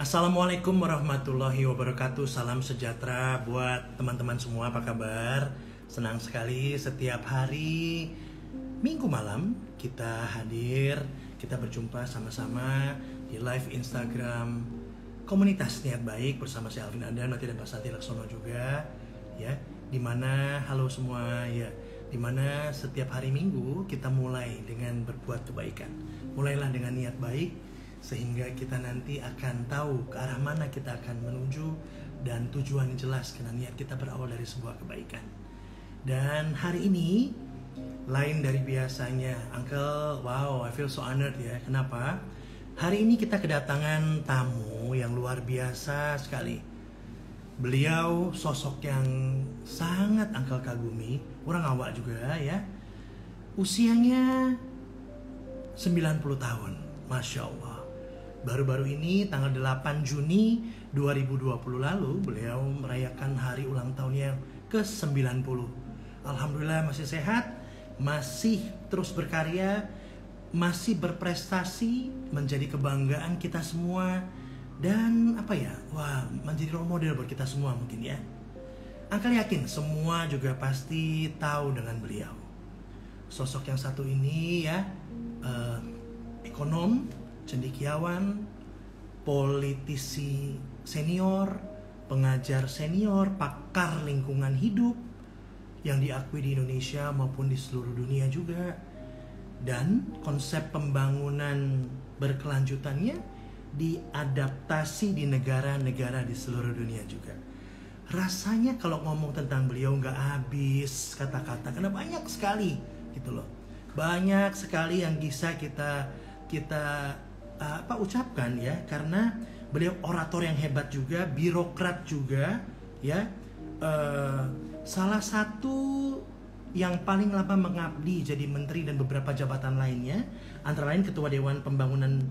Assalamualaikum warahmatullahi wabarakatuh. Salam sejahtera buat teman-teman semua. Apa kabar? Senang sekali setiap hari Minggu malam kita hadir, kita berjumpa sama-sama di live Instagram komunitas Niat Baik bersama saya Alvin Andan, Mati dan Pak Santi Laksono juga, ya. Dimana halo semua, ya. Dimana setiap hari Minggu kita mulai dengan berbuat kebaikan. Mulailah dengan niat baik, sehingga kita nanti akan tahu ke arah mana kita akan menuju dan tujuan yang jelas karena niat kita berawal dari sebuah kebaikan. Dan hari ini lain dari biasanya, Uncle. Wow, I feel so honored ya. Kenapa? Hari ini kita kedatangan tamu yang luar biasa sekali. Beliau sosok yang sangat Uncle kagumi, orang awak juga ya. Usianya 90 tahun, Masya Allah. Baru-baru ini tanggal 8 Juni 2020 lalu beliau merayakan hari ulang tahunnya yang ke-90. Alhamdulillah masih sehat, masih terus berkarya, masih berprestasi, menjadi kebanggaan kita semua. Dan apa ya, wah, menjadi role model buat kita semua mungkin ya. Uncle yakin semua juga pasti tahu dengan beliau. Sosok yang satu ini ya, ekonom, cendekiawan, politisi senior, pengajar senior, pakar lingkungan hidup yang diakui di Indonesia maupun di seluruh dunia juga. Dan konsep pembangunan berkelanjutannya diadaptasi di negara-negara di seluruh dunia juga. Rasanya kalau ngomong tentang beliau nggak habis kata-kata, karena banyak sekali gitu loh. Banyak sekali yang bisa kita ucapkan ya, karena beliau orator yang hebat juga, birokrat juga ya. Salah satu yang paling lama mengabdi jadi menteri dan beberapa jabatan lainnya, antara lain Ketua Dewan Pembangunan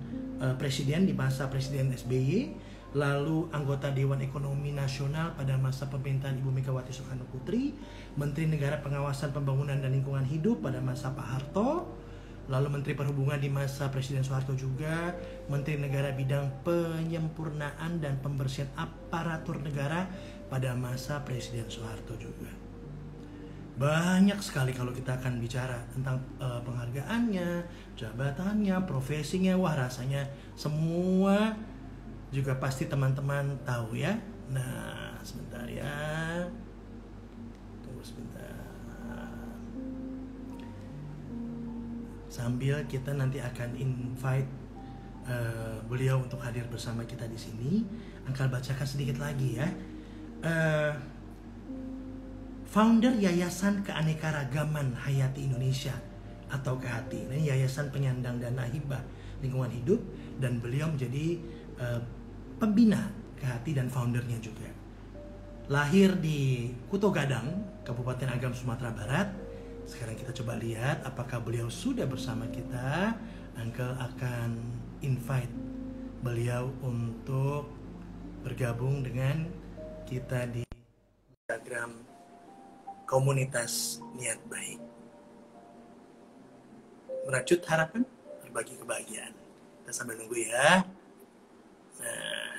Presiden di masa Presiden SBY, lalu anggota Dewan Ekonomi Nasional pada masa pemerintahan Ibu Megawati Soekarno Putri, Menteri Negara Pengawasan Pembangunan dan Lingkungan Hidup pada masa Pak Harto, lalu Menteri Perhubungan di masa Presiden Soeharto juga, Menteri Negara Bidang Penyempurnaan dan Pembersihan Aparatur Negara pada masa Presiden Soeharto juga. Banyak sekali kalau kita akan bicara tentang penghargaannya, jabatannya, profesinya. Wah, rasanya semua juga pasti teman-teman tahu ya. Nah, sebentar ya. Tunggu sebentar. Sambil kita nanti akan invite beliau untuk hadir bersama kita di sini. Angkal bacakan sedikit lagi ya. Founder Yayasan Keanekaragaman Hayati Indonesia atau KHATI. Ini Yayasan Penyandang Dana Hibah Lingkungan Hidup, dan beliau menjadi pembina KHATI dan foundernya juga. Lahir di Kuto Gadang, Kabupaten Agam, Sumatera Barat. Sekarang kita coba lihat apakah beliau sudah bersama kita. Uncle akan invite beliau untuk bergabung dengan kita di Instagram komunitas Niat Baik. Merajut harapan, berbagi kebahagiaan. Kita sambil nunggu ya. Nah.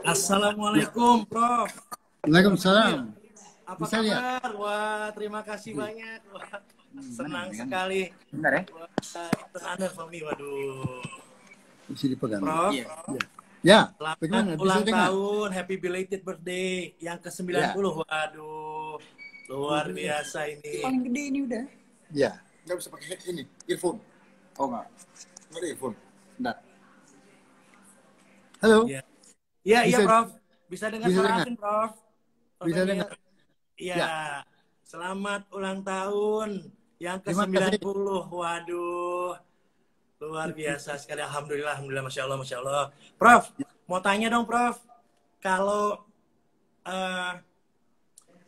Assalamualaikum, Prof. Waalaikumsalam. Apa Bisa kabar? lihat? Wah, terima kasih banyak. Wah, senang sekali. Bentar ya. Wah, itu honor for me. Waduh. Bisa dipegang. Prof, Ya. Ya. selamat Bagaimana? Bisa ulang dengar? tahun. Happy belated birthday yang ke-90. Waduh, luar biasa ini. Paling gede ini udah. Ya. Nggak bisa pakai ini, earphone. Oh enggak. Nggak ada earphone. Bentar. Halo. Ya, iya, Bisa- Prof. Bisa dengar bisa suara dengar. Asin, Prof. Bisa Emil. dengar. Iya. Ya. Selamat ulang tahun yang Terima ke-90. Waduh. Luar biasa sekali. Alhamdulillah, alhamdulillah, Masya Allah, Masya Allah. Prof, mau tanya dong, Prof. Kalau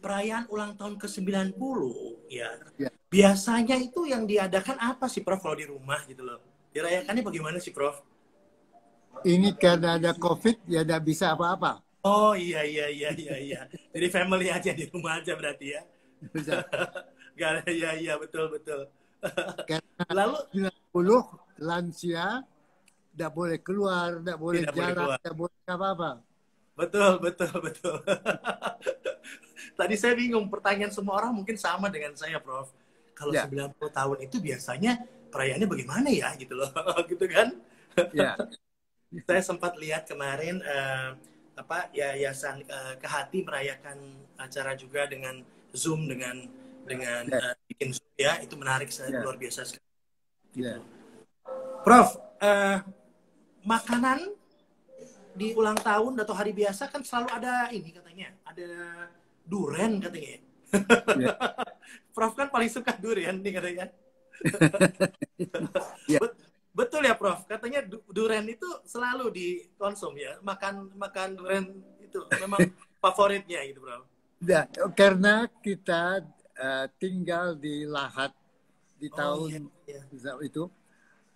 perayaan ulang tahun ke-90, ya, Ya. biasanya itu yang diadakan apa sih, Prof, kalau di rumah gitu loh? Dirayakannya bagaimana sih, Prof? Ini karena ada COVID, ya tidak bisa apa-apa. Oh iya. Jadi family aja di rumah aja berarti ya. Bisa. Gak ada, iya betul. Karena Lalu 90 lansia tidak boleh keluar, tidak boleh Tidak boleh jalan, keluar. tidak boleh apa-apa. Betul, betul, betul. Tadi saya bingung, pertanyaan semua orang mungkin sama dengan saya, Prof. Kalau Ya, 90 tahun itu biasanya perayaannya bagaimana ya, gitu loh. Gitu kan? ya, Saya sempat lihat kemarin Yayasan Kehati merayakan acara juga dengan Zoom dengan ya, bikin Zoom ya, itu menarik, ya, luar biasa sekali. Gitu. ya. Prof, makanan di ulang tahun atau hari biasa kan selalu ada ini katanya, ada durian katanya. Ya. Prof kan paling suka durian nih katanya. Ya. Betul ya Prof, katanya durian itu selalu dikonsum ya, makan durian itu memang favoritnya gitu Prof. Ya, karena kita tinggal di Lahat di Oh iya, tahun iya. itu,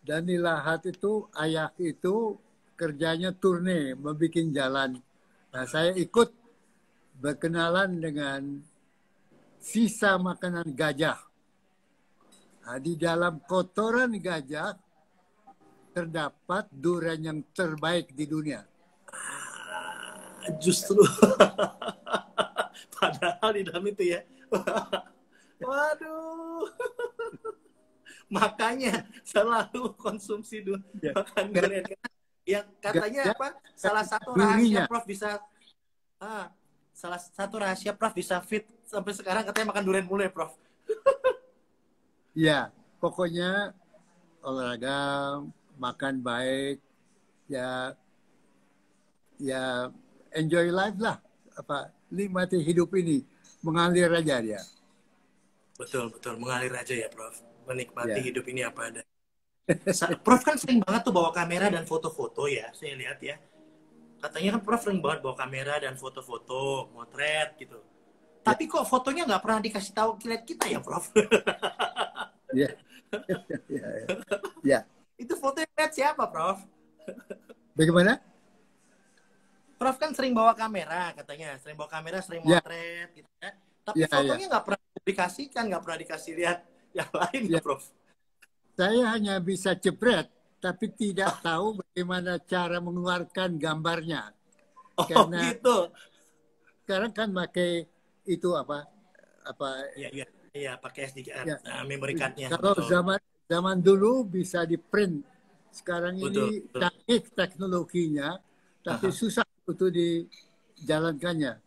dan di Lahat itu ayah itu kerjanya turne, membuat jalan. Nah, saya ikut berkenalan dengan sisa makanan gajah. Nah, di dalam kotoran gajah terdapat durian yang terbaik di dunia. Justru padahal di dalam itu ya. Waduh. Makanya selalu konsumsi Ya. makan durian. Yang katanya Gajah apa? Salah satu durinya. rahasia Prof bisa fit sampai sekarang katanya makan durian mulu ya Prof. Ya, pokoknya olahraga, makan baik, ya, ya enjoy life lah. Nikmati hidup ini, mengalir aja dia. Betul, betul. Mengalir aja ya Prof. Menikmati Ya. hidup ini apa ada. Prof kan sering banget tuh bawa kamera dan foto-foto ya, saya lihat ya. Katanya kan Prof sering banget bawa kamera dan foto-foto, motret gitu. Tapi kok fotonya nggak pernah dikasih tahu lihat kita ya Prof? Ya. Ya. Ya. Itu foto yang lihat siapa Prof? Bagaimana? Prof kan sering bawa kamera katanya, sering bawa kamera, sering Ya. motret gitu ya. Tapi Ya, fotonya nggak pernah dikasihkan, nggak pernah dikasih lihat yang lain ya ya. Prof. Saya hanya bisa jepret, tapi tidak tahu bagaimana cara mengeluarkan gambarnya. Oh Karena gitu. sekarang kan pakai itu apa Iya, iya, iya, pakai SD card, ya. memory card-nya. Kalau Betul. zaman dulu bisa di print, sekarang Betul, ini betul. canggih teknologinya, tapi Aha. susah untuk dijalankannya.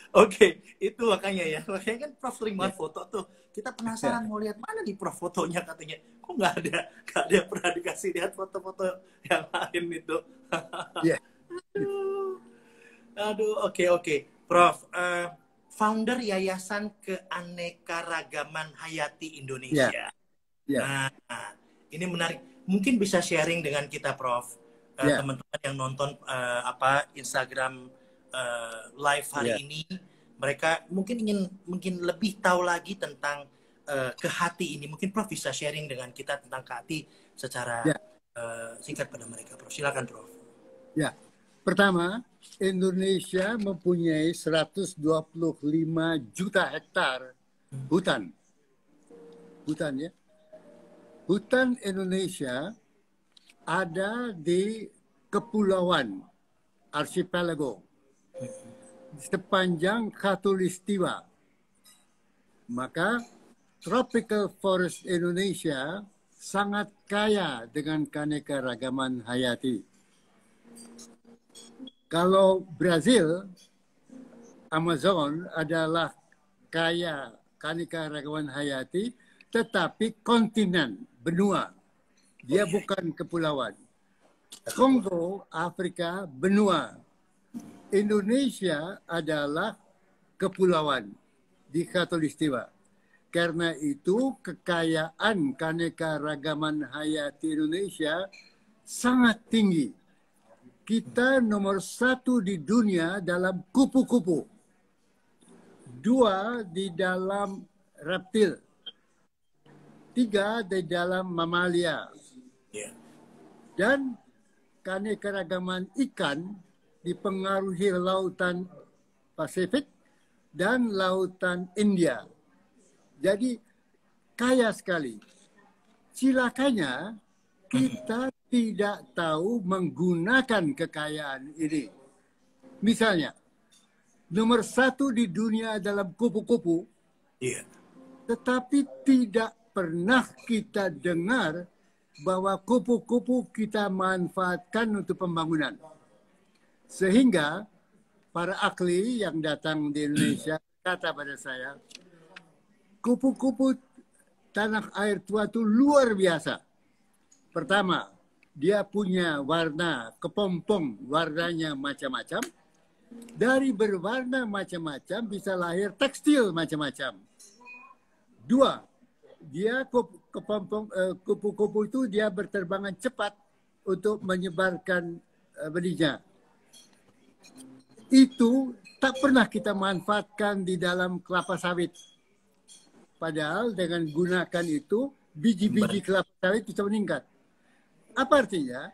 Oke, itu makanya ya. Makanya kan Prof sering Ya, banget foto tuh. Kita ya, penasaran mau lihat mana di Prof fotonya katanya. Kok nggak ada pernah dikasih lihat foto-foto yang lain itu. ya, Aduh, oke, oke. Prof, founder Yayasan Keanekaragaman Hayati ya, Indonesia. ya, Nah, ini menarik. Mungkin bisa sharing dengan kita, Prof. ya, Teman-teman yang nonton Instagram live hari ya, ini, mereka mungkin lebih tahu lagi tentang Kehati ini. Mungkin Prof bisa sharing dengan kita tentang Kehati secara ya, singkat pada mereka, Prof. Silakan, Prof. ya. Pertama, Indonesia mempunyai 125 juta hektar hutan. Hutan ya. Hutan Indonesia ada di kepulauan archipelago sepanjang khatulistiwa. Maka tropical forest Indonesia sangat kaya dengan keanekaragaman hayati. Kalau Brazil, Amazon adalah kaya keanekaragaman hayati, tetapi kontinen, benua. Dia bukan kepulauan. Kongo, Afrika, benua. Indonesia adalah kepulauan di khatulistiwa. Karena itu kekayaan keanekaragaman hayati Indonesia sangat tinggi. Kita nomor 1 di dunia dalam kupu-kupu. 2 di dalam reptil. 3 di dalam mamalia. Yeah. Dan keanekaragaman ikan dipengaruhi lautan Pasifik dan lautan India. Jadi kaya sekali. Cilakanya kita tidak tahu menggunakan kekayaan ini. Misalnya, nomor 1 di dunia dalam kupu-kupu, tetapi tidak pernah kita dengar bahwa kupu-kupu kita manfaatkan untuk pembangunan. Sehingga para ahli yang datang di Indonesia kata pada saya, kupu-kupu tanah air tua itu luar biasa. Pertama, dia punya warna kepompong, warnanya macam-macam. Dari berwarna macam-macam bisa lahir tekstil macam-macam. 2, dia kupu-kupu itu dia berterbangan cepat untuk menyebarkan benihnya. Itu tak pernah kita manfaatkan di dalam kelapa sawit. Padahal dengan gunakan itu, biji-biji kelapa sawit bisa meningkat. Apa artinya?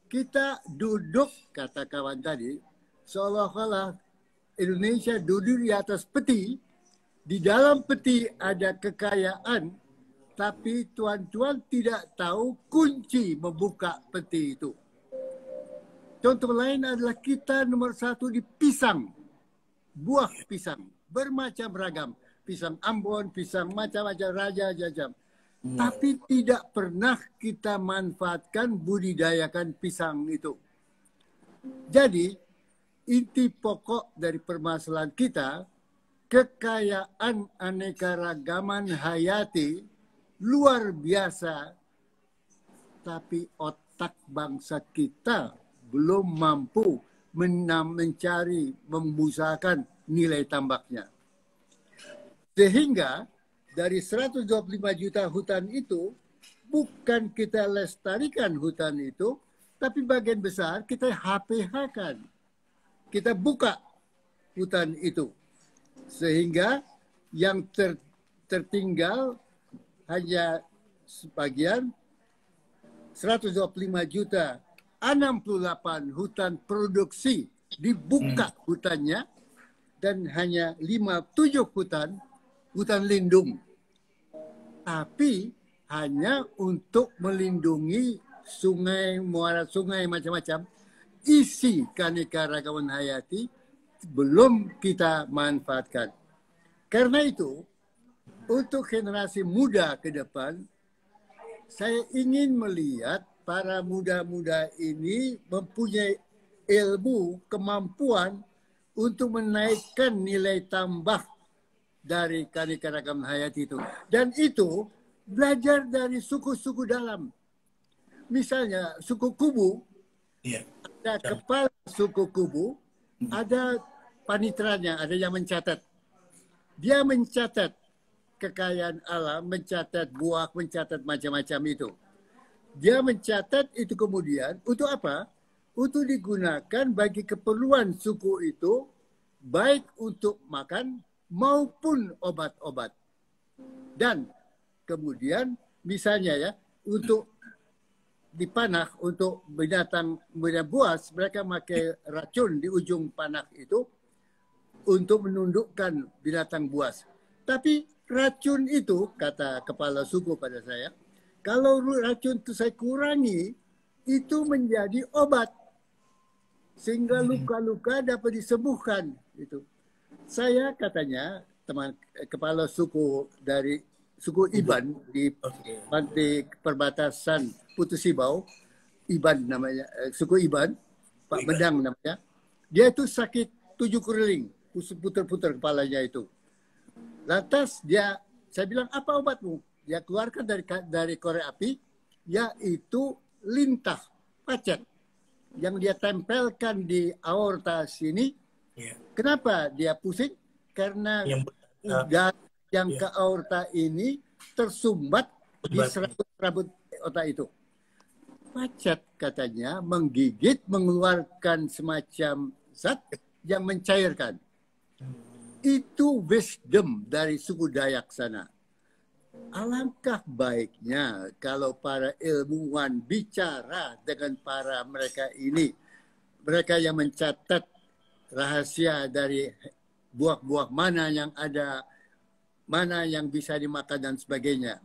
Kita duduk, kata kawan tadi, seolah-olah Indonesia duduk di atas peti. Di dalam peti ada kekayaan, tapi tuan-tuan tidak tahu kunci membuka peti itu. Contoh lain adalah kita nomor 1 di pisang. Buah pisang. Bermacam ragam. Pisang Ambon, pisang macam-macam, raja-jajam. Tapi tidak pernah kita manfaatkan budidayakan pisang itu. Jadi, inti pokok dari permasalahan kita, kekayaan aneka-ragaman hayati luar biasa, tapi otak bangsa kita belum mampu mencari, membusakan nilai tambahnya. Sehingga dari 125 juta hutan itu, bukan kita lestarikan hutan itu, tapi bagian besar kita HPH-kan. Kita buka hutan itu. Sehingga yang tertinggal hanya sebagian 125 juta, 68 hutan produksi dibuka hutannya, dan hanya 57 hutan lindung. Tapi hanya untuk melindungi sungai, muara sungai macam-macam, isi keanekaragaman hayati belum kita manfaatkan. Karena itu, untuk generasi muda ke depan, saya ingin melihat para muda-muda ini mempunyai ilmu, kemampuan untuk menaikkan nilai tambah dari keanekaragaman hayati itu. Dan itu belajar dari suku-suku dalam. Misalnya suku Kubu, ada kepala suku Kubu, ada panitranya, ada yang mencatat. Dia mencatat kekayaan alam, mencatat buah, mencatat macam-macam itu. Dia mencatat itu kemudian untuk apa? Untuk digunakan bagi keperluan suku itu, baik untuk makan maupun obat-obat. Dan kemudian misalnya ya, untuk dipanah, untuk binatang buas, mereka pakai racun di ujung panah itu untuk menundukkan binatang buas. Tapi racun itu, kata kepala suku pada saya, kalau racun itu saya kurangi, itu menjadi obat. Sehingga luka-luka dapat disembuhkan. Itu. Saya katanya, teman kepala suku dari suku Iban di pantai perbatasan Putus Sibau, Iban namanya, suku Iban, Pak Medang namanya. Dia itu sakit 7 keriling, putar-putar kepalanya itu. Lantas saya bilang, apa obatmu? Dia keluarkan dari korek api, yaitu lintah, pacet, yang dia tempelkan di aorta sini. Kenapa dia pusing? Karena udara yang ke aorta ini tersumbat di serabut otak itu. Pacet katanya menggigit, mengeluarkan semacam zat yang mencairkan. Itu wisdom dari suku Dayak sana. Alangkah baiknya kalau para ilmuwan bicara dengan para mereka ini. Mereka yang mencatat rahasia dari buah-buah mana yang ada, mana yang bisa dimakan dan sebagainya.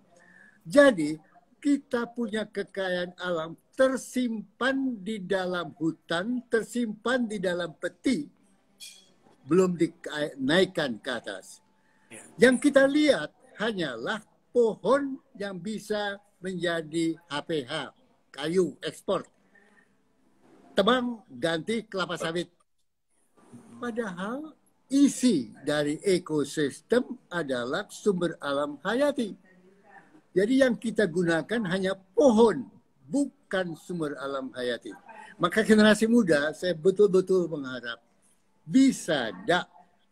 Jadi kita punya kekayaan alam tersimpan di dalam hutan, tersimpan di dalam peti, belum dinaikkan ke atas. Yang kita lihat hanyalah pohon yang bisa menjadi HPH, kayu ekspor. Tebang ganti kelapa sawit. Padahal isi dari ekosistem adalah sumber alam hayati. Jadi yang kita gunakan hanya pohon, bukan sumber alam hayati. Maka generasi muda saya betul-betul mengharap bisa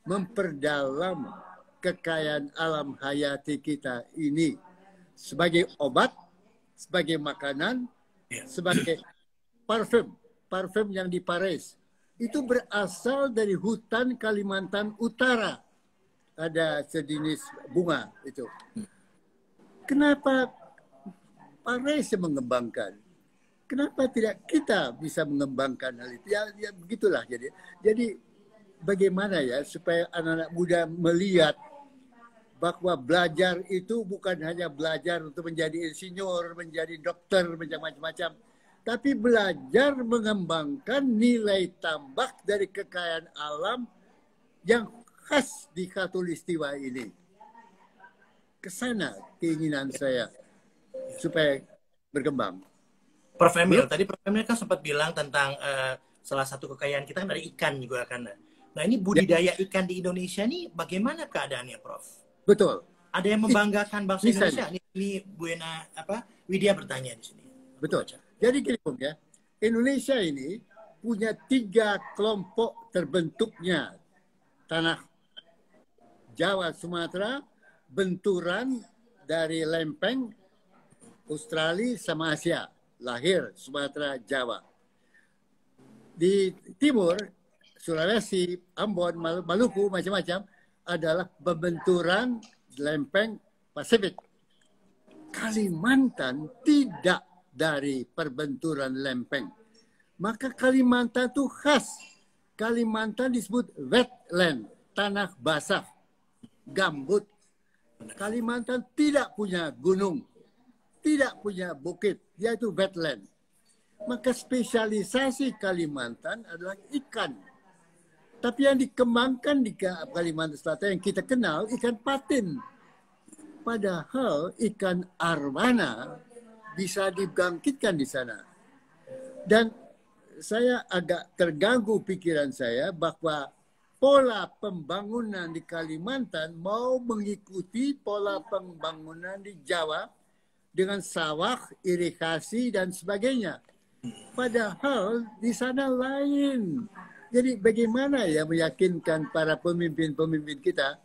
memperdalam kekayaan alam hayati kita ini sebagai obat, sebagai makanan, sebagai parfum. Parfum yang di Paris itu berasal dari hutan Kalimantan Utara. Ada sejenis bunga itu. Kenapa Paris yang mengembangkan? Kenapa tidak kita bisa mengembangkan hal itu? Ya begitulah. Jadi bagaimana ya supaya anak-anak muda melihat bahwa belajar itu bukan hanya belajar untuk menjadi insinyur, menjadi dokter, macam-macam, tapi belajar mengembangkan nilai tambah dari kekayaan alam yang khas di Khatulistiwa ini. Kesana keinginan saya supaya berkembang. Prof. Emil, tadi Prof. Emil kan sempat bilang tentang salah satu kekayaan kita kan dari ikan juga kan. Nah ini budidaya ikan di Indonesia nih bagaimana keadaannya, Prof? Betul. Ada yang membanggakan bangsa Bisa. Indonesia? Ini Buena Widya bertanya di sini. Betul. Jadi gini Bung ya, Indonesia ini punya 3 kelompok terbentuknya tanah Jawa, Sumatera, benturan dari lempeng Australia sama Asia, lahir Sumatera, Jawa. Di timur, Sulawesi, Ambon, Maluku, macam-macam adalah pembenturan lempeng Pasifik. Kalimantan tidak dari perbenturan lempeng. Maka Kalimantan itu khas. Kalimantan disebut wetland, tanah basah, gambut. Kalimantan tidak punya gunung, tidak punya bukit, yaitu wetland. Maka spesialisasi Kalimantan adalah ikan. Tapi yang dikembangkan di Kalimantan Selatan yang kita kenal ikan patin. Padahal ikan arwana bisa dibangkitkan di sana. Dan saya agak terganggu pikiran saya bahwa pola pembangunan di Kalimantan mau mengikuti pola pembangunan di Jawa dengan sawah, irigasi, dan sebagainya. Padahal di sana lain. Jadi bagaimana ya meyakinkan para pemimpin-pemimpin kita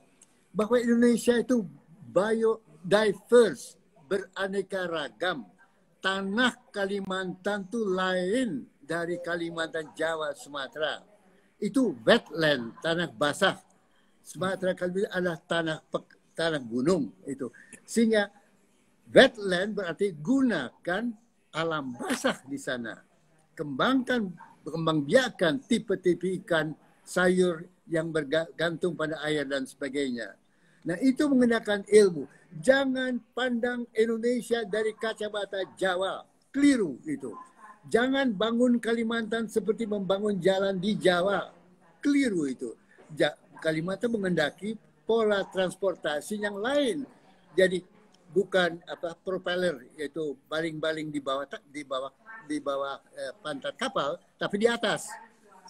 bahwa Indonesia itu biodiverse, beraneka ragam. Tanah Kalimantan itu lain dari Kalimantan, Jawa, Sumatera. Itu wetland, tanah basah. Sumatera Kalimantan adalah tanah gunung itu. Sehingga wetland berarti gunakan alam basah di sana. Kembang biakan tipe-tipe ikan, sayur yang bergantung pada air dan sebagainya. Nah itu menggunakan ilmu. Jangan pandang Indonesia dari kacamata Jawa. Keliru itu. Jangan bangun Kalimantan seperti membangun jalan di Jawa. Keliru itu. Kalimantan mengendaki pola transportasi yang lain. Jadi bukan propeller, yaitu baling-baling di bawah pantat kapal, tapi di atas.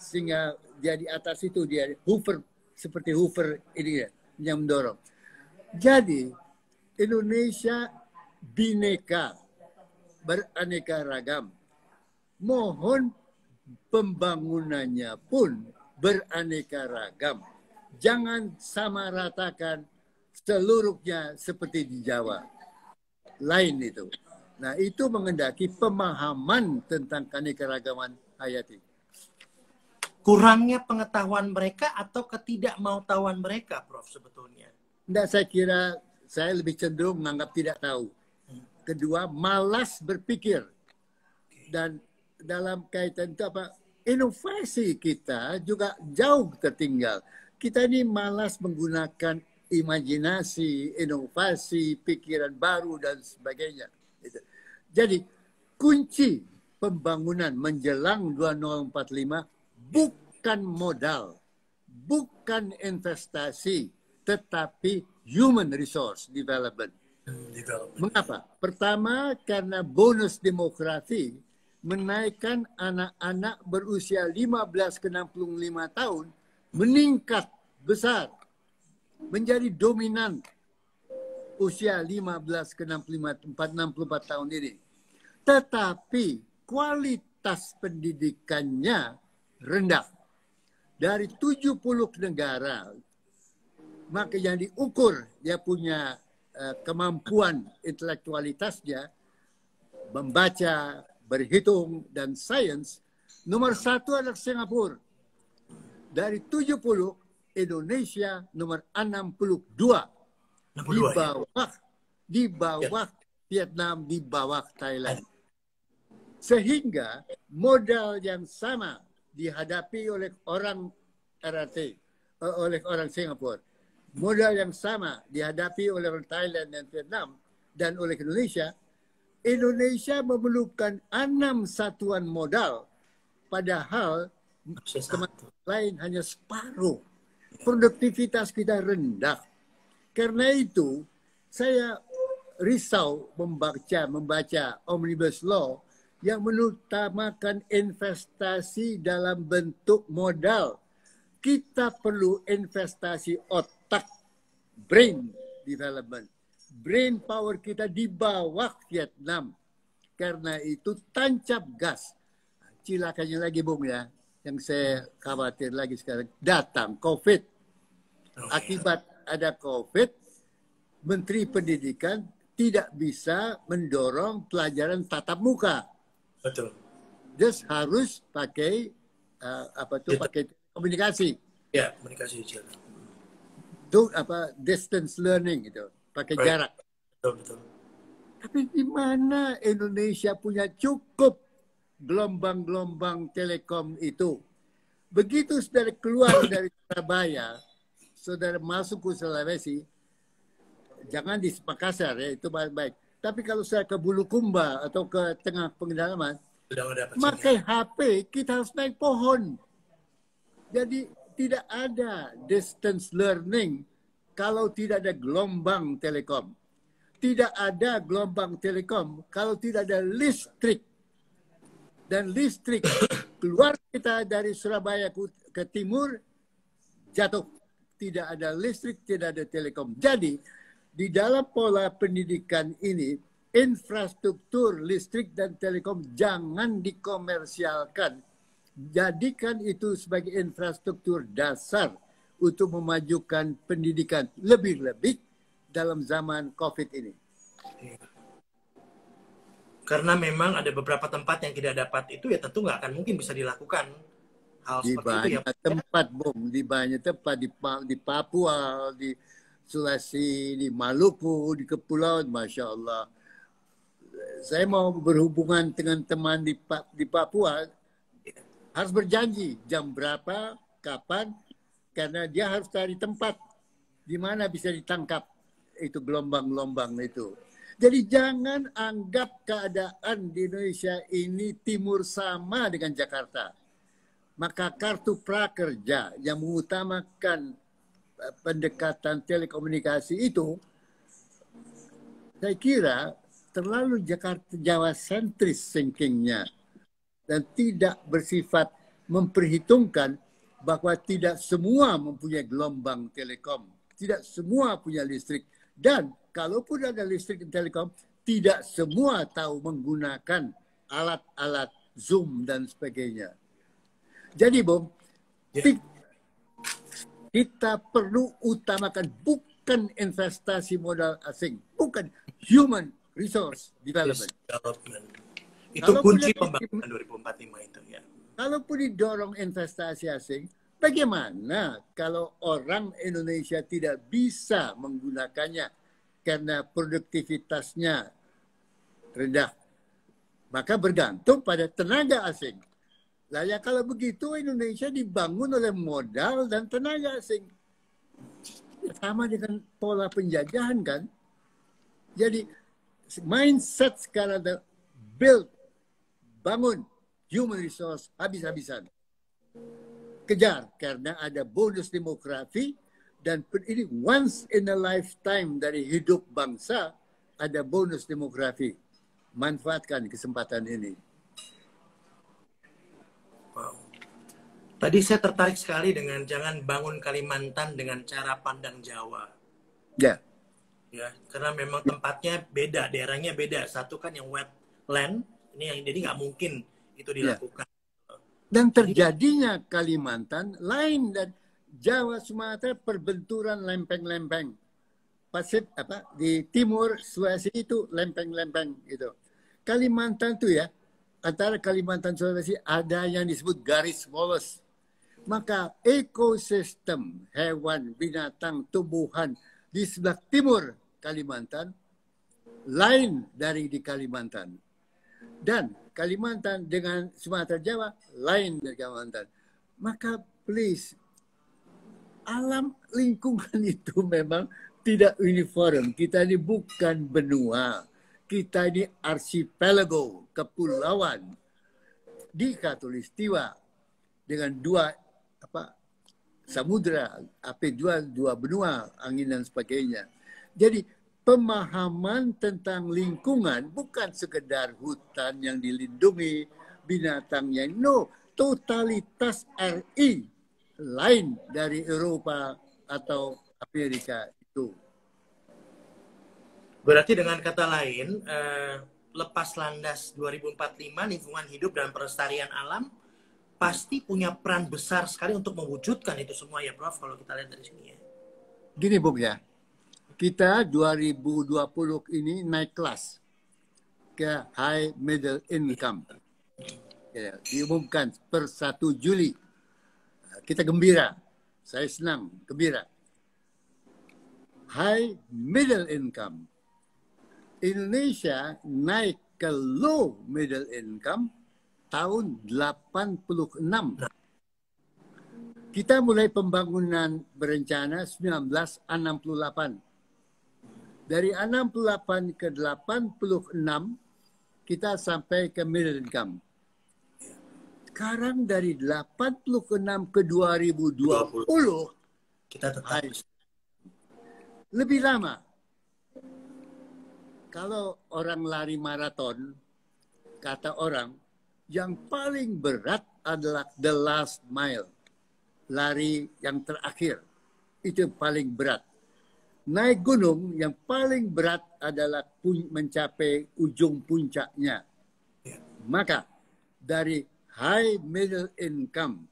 Sehingga dia di atas itu dia hoover, seperti hoover ini yang mendorong. Jadi Indonesia bineka, beraneka ragam. Mohon pembangunannya pun beraneka ragam. Jangan sama ratakan seluruhnya seperti di Jawa. Lain itu. Nah itu mengendaki pemahaman tentang keanekaragaman hayati. Kurangnya pengetahuan mereka atau ketidakmautawan mereka, Prof, sebetulnya? Tidak, saya kira saya lebih cenderung menganggap tidak tahu. Kedua, malas berpikir. Dan dalam kaitan itu inovasi kita juga jauh tertinggal. Kita ini malas menggunakan imajinasi, inovasi, pikiran baru dan sebagainya. Jadi kunci pembangunan menjelang 2045 bukan modal, bukan investasi, tetapi human resource development. Mengapa? Pertama, karena bonus demografi menaikkan anak-anak berusia 15 ke 65 tahun meningkat besar, menjadi dominan usia 15 ke 64 tahun ini. Tetapi kualitas pendidikannya rendah. Dari 70 negara, maka yang diukur dia punya kemampuan intelektualitasnya, membaca, berhitung, dan sains, nomor 1 adalah Singapura. Dari 70, Indonesia nomor 62. Di bawah Vietnam, di bawah Thailand. Sehingga modal yang sama dihadapi oleh orang RRT, oleh orang Singapura. Modal yang sama dihadapi oleh orang Thailand dan Vietnam dan oleh Indonesia. Indonesia memerlukan 6 satuan modal, padahal teman lain hanya separuh. Produktivitas kita rendah. Karena itu, saya risau membaca Omnibus Law yang mengutamakan investasi dalam bentuk modal. Kita perlu investasi otak, brain development. Brain power kita di bawah Vietnam. Karena itu tancap gas. Cilakannya lagi, Bung, ya. Yang saya khawatir lagi sekarang. Datang COVID. Akibat ada COVID, Menteri Pendidikan tidak bisa mendorong pelajaran tatap muka. Betul. Just harus pakai pakai komunikasi. Ya, komunikasi digital. Itu distance learning gitu, pakai jarak. Betul. Tapi di mana Indonesia punya cukup gelombang-gelombang telekom itu? Begitu saudara keluar dari Surabaya, saudara masuk ke Sulawesi, jangan di Makassar ya, itu baik-baik. Tapi kalau saya ke Bulukumba atau ke tengah pedalaman, pakai HP kita harus naik pohon. Jadi tidak ada distance learning kalau tidak ada gelombang telekom. Tidak ada gelombang telekom kalau tidak ada listrik. Dan listrik keluar kita dari Surabaya ke timur, jatuh. Tidak ada listrik, tidak ada telekom. Jadi di dalam pola pendidikan ini, infrastruktur listrik dan telekom jangan dikomersialkan. Jadikan itu sebagai infrastruktur dasar untuk memajukan pendidikan, lebih-lebih dalam zaman COVID ini. Karena memang ada beberapa tempat yang tidak dapat itu, ya tentu nggak akan mungkin bisa dilakukan hal Di seperti itu. banyak tempat, Bung. Di banyak tempat, di Papua, di Sulawesi, di Maluku, di Kepulauan, Masya Allah. Saya mau berhubungan dengan teman di Papua, harus berjanji jam berapa, kapan, karena dia harus cari tempat di mana bisa ditangkap itu gelombang-gelombang itu. Jadi jangan anggap keadaan di Indonesia ini timur sama dengan Jakarta. Maka kartu prakerja yang mengutamakan pendekatan telekomunikasi itu, saya kira terlalu Jawa sentris thinkingnya dan tidak bersifat memperhitungkan bahwa tidak semua mempunyai gelombang telekom, tidak semua punya listrik, dan kalaupun ada listrik dan telekom, tidak semua tahu menggunakan alat-alat Zoom dan sebagainya. Jadi, Bung, kita perlu utamakan bukan investasi modal asing, bukan human resource development. Itu kunci pembangunan 2045 itu ya. Kalaupun didorong investasi asing, bagaimana kalau orang Indonesia tidak bisa menggunakannya karena produktivitasnya rendah? Maka bergantung pada tenaga asing. Lah ya kalau begitu Indonesia dibangun oleh modal dan tenaga asing. Sama dengan pola penjajahan kan. Jadi mindset sekarang build, bangun human resource habis-habisan. Kejar, karena ada bonus demografi, dan ini once in a lifetime dari hidup bangsa, ada bonus demografi. Manfaatkan kesempatan ini. Wow. Tadi saya tertarik sekali dengan jangan bangun Kalimantan dengan cara pandang Jawa. Ya. Ya, karena memang tempatnya beda, daerahnya beda. Satu kan yang wetland, ini yang jadi nggak mungkin itu dilakukan. Dan terjadinya Kalimantan lain, dan Jawa Sumatera perbenturan lempeng-lempeng. Pasif di timur Sulawesi itu lempeng-lempeng gitu. Kalimantan tuh ya, antara Kalimantan Sulawesi ada yang disebut garis Wallace. Maka ekosistem hewan, binatang, tumbuhan di sebelah timur Kalimantan lain dari di Kalimantan. Dan Kalimantan dengan Sumatera Jawa lain dari Kalimantan. Maka please, alam lingkungan itu memang tidak uniform. Kita ini bukan benua. Kita ini archipelago, kepulauan di Khatulistiwa dengan dua samudra, dua benua, angin dan sebagainya. Jadi pemahaman tentang lingkungan bukan sekedar hutan yang dilindungi, binatangnya. No, totalitas RI lain dari Eropa atau Amerika itu. Berarti dengan kata lain, lepas landas 2045, lingkungan hidup dan pelestarian alam pasti punya peran besar sekali untuk mewujudkan itu semua ya Prof, kalau kita lihat dari sini ya. Gini Bung ya, kita 2020 ini naik kelas ke high middle income. Ya, diumumkan per 1 Juli. Kita gembira, saya senang, gembira. High middle income. Indonesia naik ke low middle income tahun 86. Kita mulai pembangunan berencana 1968. Dari 68 ke 86, kita sampai ke middle income. Sekarang dari 86 ke 2020, kita tetap lebih lama. Kalau orang lari maraton, kata orang, yang paling berat adalah the last mile. Lari yang terakhir. Itu paling berat. Naik gunung yang paling berat adalah mencapai ujung puncaknya. Maka dari high middle income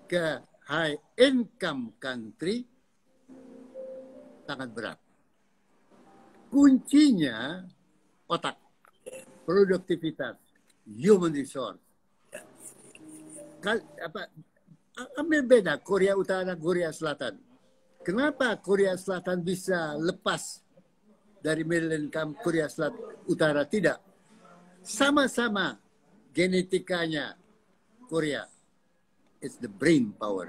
ke high income country sangat berat. Kuncinya otak, produktivitas, human resource. Ambil beda Korea Utara, Korea Selatan. Kenapa Korea Selatan bisa lepas dari middle income, Korea Utara tidak? Sama-sama genetikanya Korea. It's the brain power.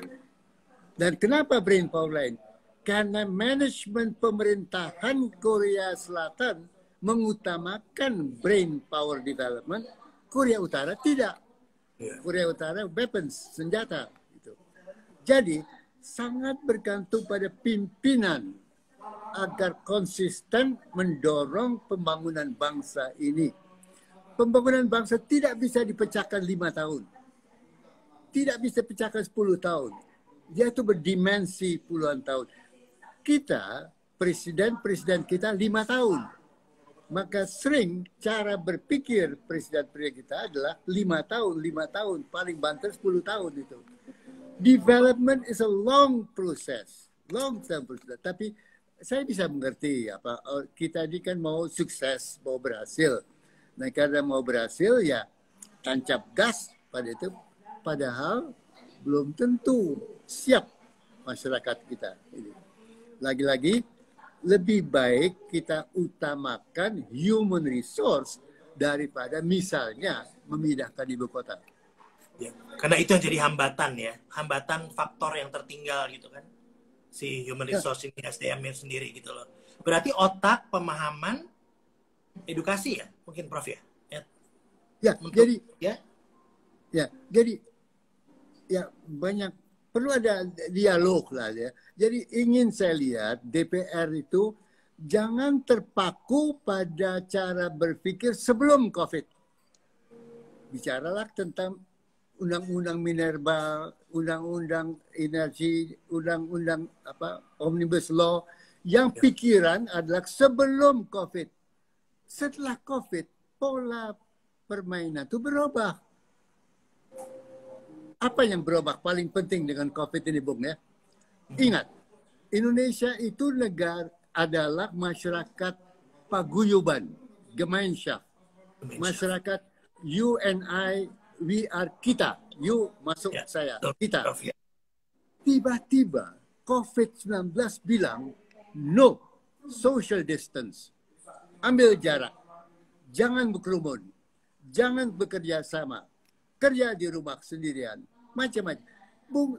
Dan kenapa brain power lain? Karena manajemen pemerintahan Korea Selatan mengutamakan brain power development, Korea Utara tidak. Korea Utara weapons, senjata. Gitu. Jadi sangat bergantung pada pimpinan agar konsisten mendorong pembangunan bangsa ini. Pembangunan bangsa tidak bisa dipecahkan 5 tahun. Tidak bisa dipecahkan 10 tahun. Dia itu berdimensi puluhan tahun. Kita, presiden kita 5 tahun. Maka sering cara berpikir presiden kita adalah 5 tahun, paling banter 10 tahun itu. Development is a long process, long term process. Tapi saya bisa mengerti kita ini kan mau sukses, mau berhasil. Nah karena mau berhasil ya tancap gas pada itu. Padahal belum tentu siap masyarakat kita ini. Lagi-lagi lebih baik kita utamakan human resource daripada misalnya memindahkan ibu kota. Ya, karena itu yang jadi hambatan ya, hambatan faktor yang tertinggal gitu kan, si human resource ini SDM-nya sendiri gitu loh. Berarti otak, pemahaman, edukasi ya, mungkin Prof ya? Ya, untuk jadi ya. jadi ya banyak perlu ada dialog lah ya. Jadi ingin saya lihat DPR itu jangan terpaku pada cara berpikir sebelum COVID. Bicaralah tentang undang-undang minerba, undang-undang energi, undang-undang omnibus law yang pikiran adalah sebelum COVID. Setelah COVID, pola permainan itu berubah. Apa yang berubah paling penting dengan COVID ini, Bung ya? Ingat, Indonesia itu negara adalah masyarakat paguyuban, Gemeinschaft. Masyarakat you and I, we are kita. You masuk saya, kita. Tiba-tiba COVID-19 bilang, no, social distance. Ambil jarak. Jangan berkerumun. Jangan bekerja sama. Kerja di rumah sendirian. Macam-macam. Bung,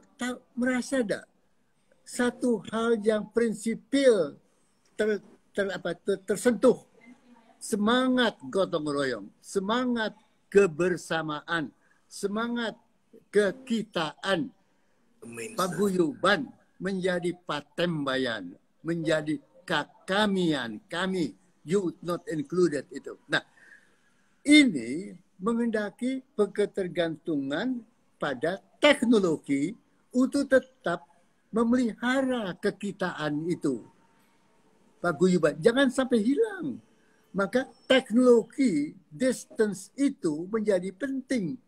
merasa tak? Satu hal yang prinsipil tersentuh. Semangat gotong royong. Semangat kebersamaan. Semangat kekitaan. Paguyuban menjadi patembayan. Menjadi kakamian. Kami. You not included itu. Nah, ini mengendaki ketergantungan pada teknologi untuk tetap memelihara kekitaan itu. Paguyuban. Jangan sampai hilang. Maka teknologi distance itu menjadi penting.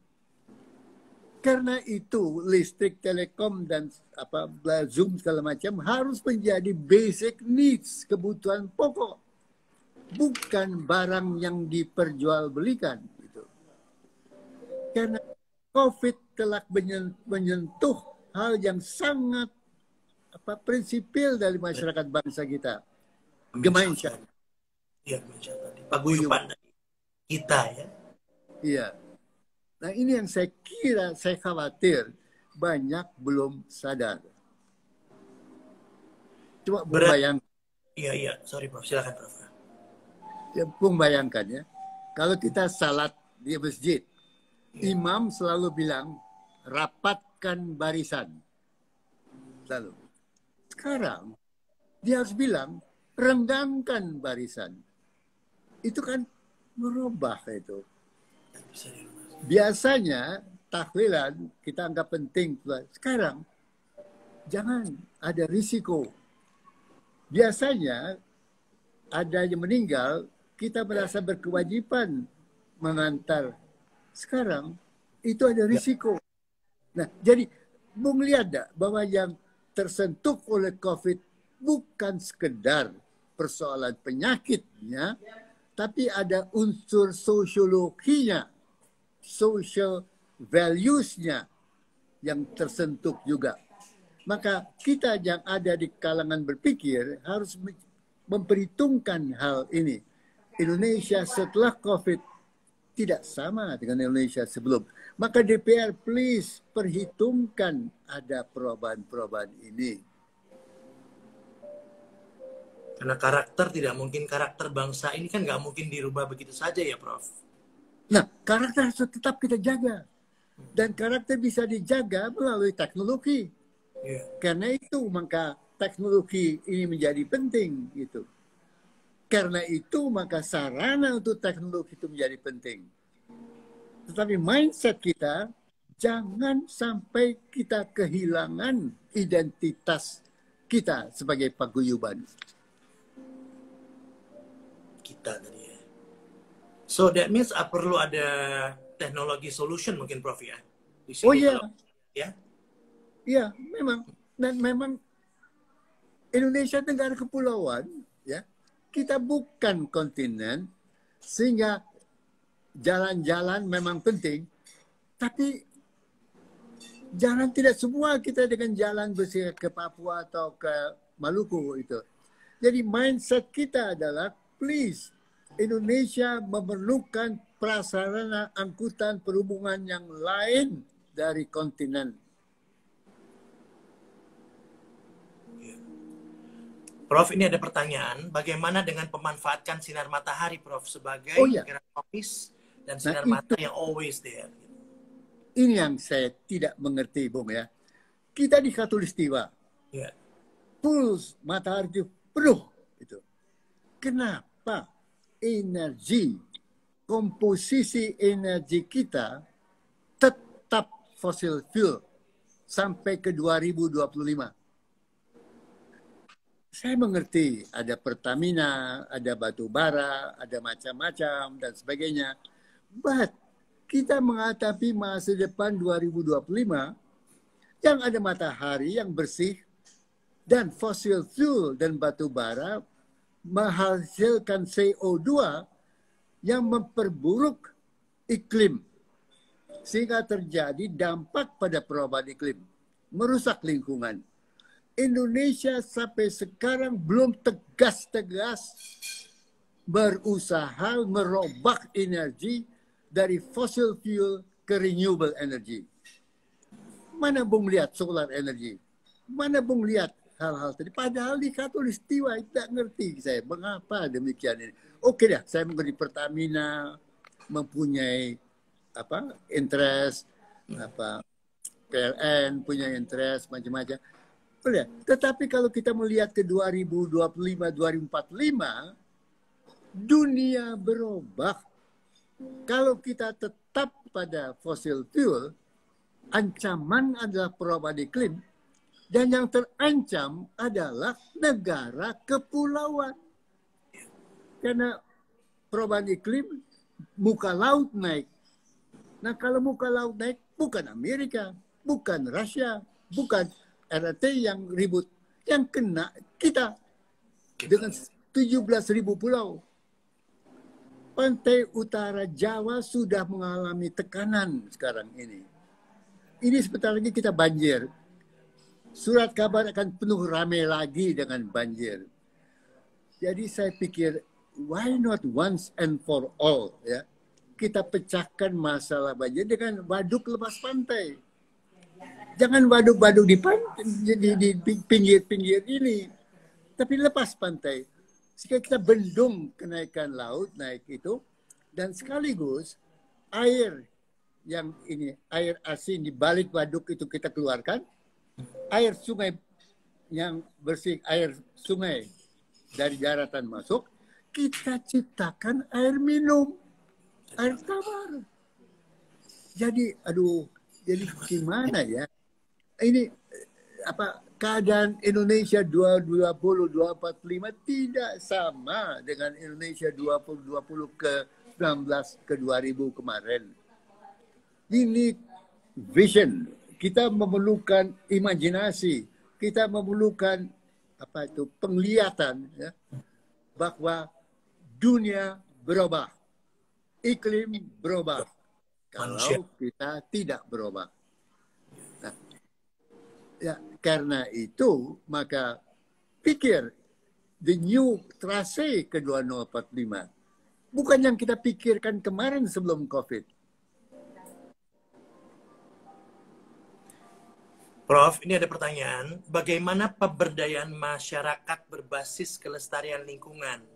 Karena itu listrik, telekom dan Zoom segala macam harus menjadi basic needs, kebutuhan pokok. Bukan barang yang diperjualbelikan. Gitu. Karena COVID telah menyentuh hal yang sangat prinsipil dari masyarakat bangsa kita. Gemeinschaft. Iya, paguyuban kita ya. Iya. Nah ini yang saya khawatir banyak belum sadar. Coba bayangkan. Iya, sorry Prof, silakan Prof. Ya, Bung bayangkan ya, kalau kita salat di masjid, imam selalu bilang, rapatkan barisan. Lalu, sekarang dia harus bilang, renggangkan barisan. Itu kan merubah itu. Biasanya, tahlilan kita anggap penting. Sekarang, jangan ada risiko. Biasanya, ada yang meninggal, kita merasa berkewajiban mengantar. Sekarang itu ada risiko. Nah, jadi Bung lihat tak bahwa yang tersentuh oleh COVID bukan sekedar persoalan penyakitnya, tapi ada unsur sosiologinya, social values-nya yang tersentuh juga. Maka kita yang ada di kalangan berpikir harus memperhitungkan hal ini. Indonesia setelah COVID tidak sama dengan Indonesia sebelum. Maka DPR please perhitungkan ada perubahan-perubahan ini. Karena karakter bangsa ini kan nggak mungkin dirubah begitu saja ya Prof. Nah, karakter harus tetap kita jaga. Dan karakter bisa dijaga melalui teknologi. Karena itu maka teknologi ini menjadi penting gitu. Karena itu maka sarana untuk teknologi itu menjadi penting. Tetapi mindset kita jangan sampai kita kehilangan identitas kita sebagai paguyuban. Kita tadi ya. So that means perlu ada teknologi solution mungkin Prof ya. Di sini ya. Iya, memang. Dan memang Indonesia negara kepulauan, ya. Kita bukan kontinen, sehingga jalan-jalan memang penting, tapi jangan tidak semua kita dengan jalan bersih ke Papua atau ke Maluku itu. Jadi mindset kita adalah, please, Indonesia memerlukan prasarana angkutan perhubungan yang lain dari kontinen. Prof, ini ada pertanyaan, bagaimana dengan pemanfaatkan sinar matahari, Prof, sebagai gerak tropis dan Nah, sinar mata yang always there. ini yang saya tidak mengerti, Bung ya. Kita di Khatulistiwa, Ya. full matahari itu penuh. Gitu. Kenapa energi, komposisi energi kita tetap fossil fuel sampai ke 2025? Saya mengerti ada Pertamina, ada batu bara, ada macam-macam dan sebagainya. But kita menghadapi masa depan 2025 yang ada matahari yang bersih dan fossil fuel dan batu bara menghasilkan CO2 yang memperburuk iklim sehingga terjadi dampak pada perubahan iklim, merusak lingkungan. Indonesia sampai sekarang belum tegas-tegas berusaha merubah energi dari fossil fuel ke renewable energy. Mana Bung lihat solar energy? Mana Bung lihat hal-hal tadi? Padahal di Khatulistiwa tidak ngerti saya mengapa demikian ini. Oke dah, saya mengerti Pertamina mempunyai interest, PLN punya interest macam-macam. Tetapi kalau kita melihat ke 2025-2045, dunia berubah. Kalau kita tetap pada fossil fuel, ancaman adalah perubahan iklim, dan yang terancam adalah negara kepulauan. Karena perubahan iklim, muka laut naik. Nah kalau muka laut naik, bukan Amerika, bukan Rusia, bukan RT yang ribut. Yang kena kita dengan 17.000 pulau. Pantai utara Jawa sudah mengalami tekanan sekarang ini. Ini sebentar lagi kita banjir. Surat kabar akan penuh ramai lagi dengan banjir. Jadi saya pikir, why not once and for all, ya? Kita pecahkan masalah banjir dengan waduk lepas pantai. Jangan waduk-waduk di pinggir-pinggir ini, tapi lepas pantai. Jika kita bendung kenaikan laut naik itu, dan sekaligus air yang ini, air asin di balik waduk itu kita keluarkan, air sungai yang bersih, air sungai dari daratan masuk, kita ciptakan air minum, air tawar. Jadi, jadi gimana ya? Ini keadaan Indonesia 2020-2045 tidak sama dengan Indonesia 2020 ke 19 ke 2000 kemarin. Ini vision. Kita memerlukan imajinasi. Kita memerlukan penglihatan, ya, bahwa dunia berubah, iklim berubah. Kalau kita tidak berubah. Nah, ya, karena itu maka pikir the new trase ke 2045 bukan yang kita pikirkan kemarin sebelum COVID. Prof, ini ada pertanyaan. Bagaimana pemberdayaan masyarakat berbasis kelestarian lingkungan?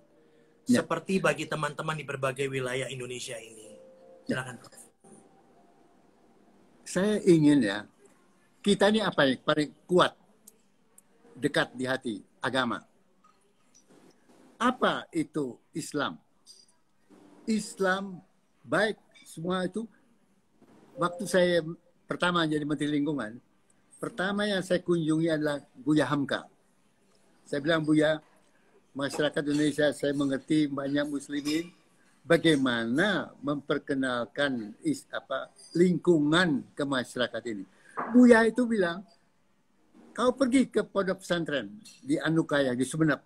Ya. Seperti bagi teman-teman di berbagai wilayah Indonesia ini. Silakan, Prof. Saya ingin ya, kita ini apa yang paling kuat, dekat di hati, agama. Apa itu Islam? Islam baik semua itu. Waktu saya pertama jadi Menteri Lingkungan, pertama yang saya kunjungi adalah Buya Hamka. Saya bilang, Buya, masyarakat Indonesia saya mengerti banyak muslimin, bagaimana memperkenalkan lingkungan ke masyarakat ini. Buya itu bilang, kau pergi ke pondok pesantren di Anukaya, di Sumeneb.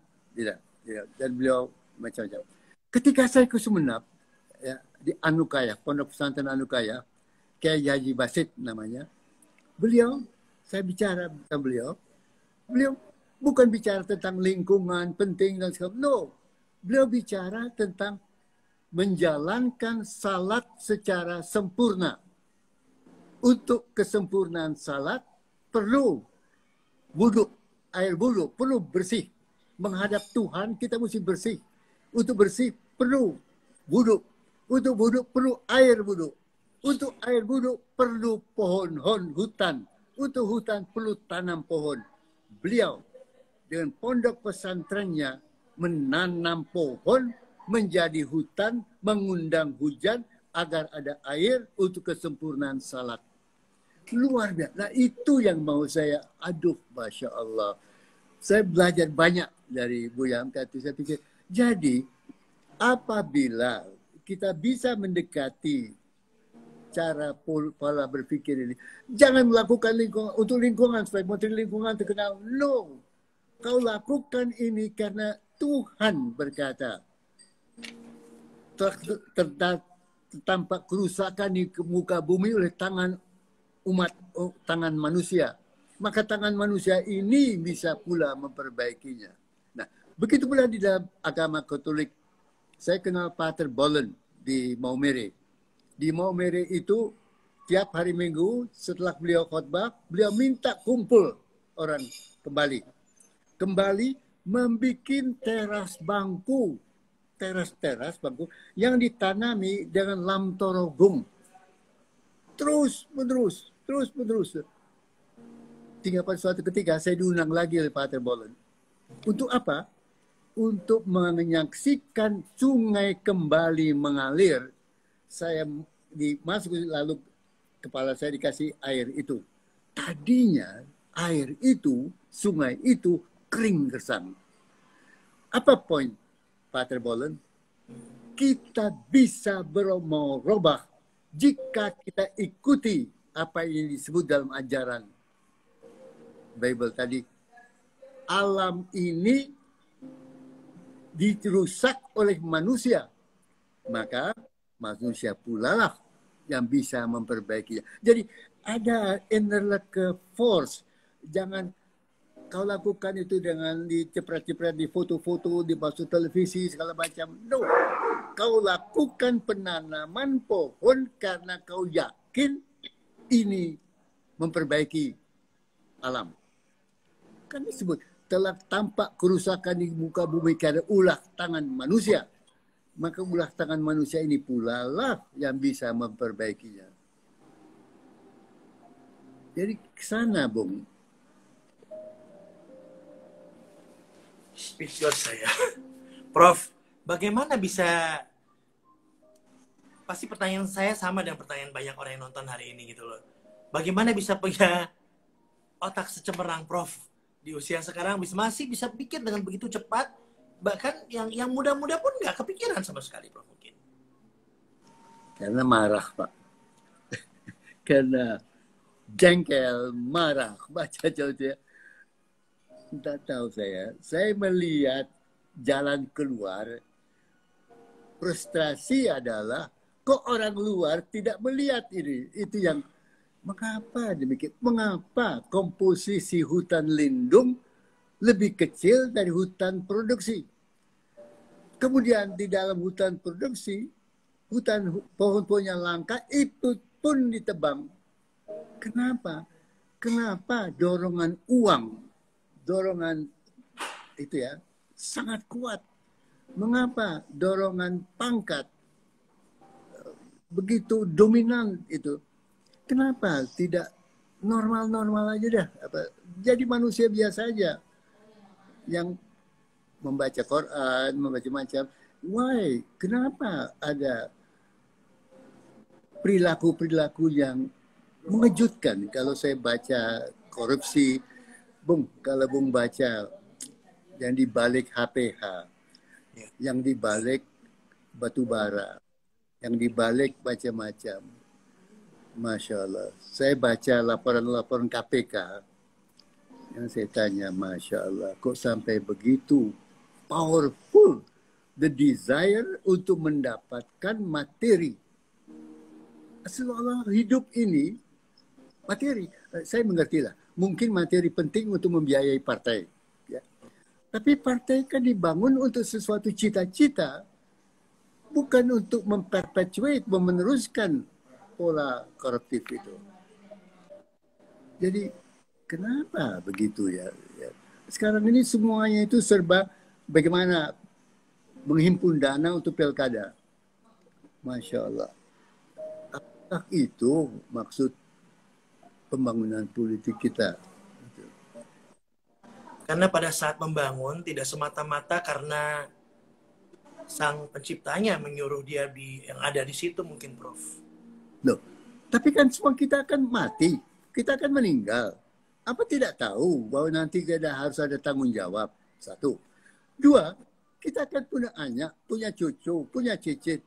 Dan beliau macam-macam. Ketika saya ke Sumeneb, ya, di Anukaya, pondok pesantren Anukaya, Kiai Haji Basit namanya, saya bicara dengan beliau bukan bicara tentang lingkungan penting dan segala, no. Beliau bicara tentang menjalankan salat secara sempurna. Untuk kesempurnaan salat perlu wudhu, air wudhu perlu bersih. Menghadap Tuhan kita mesti bersih. Untuk bersih perlu wudhu. Untuk wudhu perlu air wudhu. Untuk air wudhu perlu pohon hutan. Untuk hutan perlu tanam pohon. Beliau dengan pondok pesantrennya menanam pohon menjadi hutan, mengundang hujan agar ada air untuk kesempurnaan salat. Luar biasa. Nah itu yang mau saya, aduh Masya Allah. Saya belajar banyak dari Bu Yamkati. Saya pikir, jadi apabila kita bisa mendekati cara pola berpikir ini, jangan melakukan untuk lingkungan, supaya menteri lingkungan terkenal. No, kau lakukan ini karena Tuhan berkata, tertampak kerusakan di muka bumi oleh tangan tangan manusia. Maka tangan manusia ini bisa pula memperbaikinya. Nah, begitu pula di dalam agama Katolik. Saya kenal Pater Bolen di Maumere. Di Maumere itu tiap hari Minggu setelah beliau khotbah, beliau minta kumpul orang kembali. Kembali membikin teras bangku yang ditanami dengan lam torogong. Terus menerus. Tinggal pada suatu ketika saya diundang lagi oleh Pater Bolen. Untuk apa? Untuk menyaksikan sungai kembali mengalir. Saya masuk lalu kepala saya dikasih air itu. Tadinya air itu, sungai itu kering gersang. Apa poin Pater Bolen? Kita bisa merubah jika kita ikuti apa yang disebut dalam ajaran Bible tadi. Alam ini dirusak oleh manusia, maka manusia pula lah yang bisa memperbaikinya. Jadi ada inner force. Jangan kau lakukan itu dengan dicepret-cepret, di foto-foto, di masuk televisi, segala macam. No. Kau lakukan penanaman pohon karena kau yakin ini memperbaiki alam. Kan disebut telah tampak kerusakan di muka bumi karena ulah tangan manusia. Maka ulah tangan manusia ini pula lah yang bisa memperbaikinya. Jadi ke sana, Bung. Speechless saya. Prof, bagaimana bisa, pasti pertanyaan saya sama dengan pertanyaan banyak orang yang nonton hari ini gitu loh. Bagaimana bisa punya otak secemerlang Prof di usia sekarang masih bisa pikir dengan begitu cepat, bahkan yang muda-muda pun nggak kepikiran sama sekali Prof mungkin. Karena marah Pak. Karena jengkel, marah, baca dia. Tidak tahu saya melihat jalan keluar. Frustrasi adalah kok orang luar tidak melihat ini. Itu yang mengapa demikian? Mengapa komposisi hutan lindung lebih kecil dari hutan produksi? Kemudian di dalam hutan produksi, hutan pohon-pohon yang langka itu pun ditebang. Kenapa? Kenapa dorongan uang, dorongan itu ya sangat kuat? Mengapa dorongan pangkat begitu dominan itu? Kenapa tidak normal-normal aja dah? Jadi manusia biasa aja yang membaca Quran, membaca macam. Why? Kenapa ada perilaku-perilaku yang mengejutkan? Kalau saya baca korupsi, Bung, kalau Bung baca yang dibalik HPH, yang dibalik batu bara, yang dibalik macam-macam. Masya Allah. Saya baca laporan-laporan KPK, yang saya tanya, Masya Allah, kok sampai begitu powerful the desire untuk mendapatkan materi. Seolah hidup ini materi. Saya mengerti lah. Mungkin materi penting untuk membiayai partai. Ya. Tapi partai kan dibangun untuk sesuatu cita-cita. Bukan untuk memperpetuate, meneruskan pola koruptif itu. Jadi kenapa begitu ya? Sekarang ini semuanya itu serba bagaimana menghimpun dana untuk pilkada. Masya Allah. Apakah itu maksud pembangunan politik kita? Karena pada saat membangun tidak semata-mata karena sang penciptanya menyuruh dia yang ada di situ mungkin, Prof. Loh, tapi kan semua kita akan mati, kita akan meninggal. Apa tidak tahu bahwa nanti kita harus ada tanggung jawab? Satu. Dua, kita akan punya anak, punya cucu, punya cicit.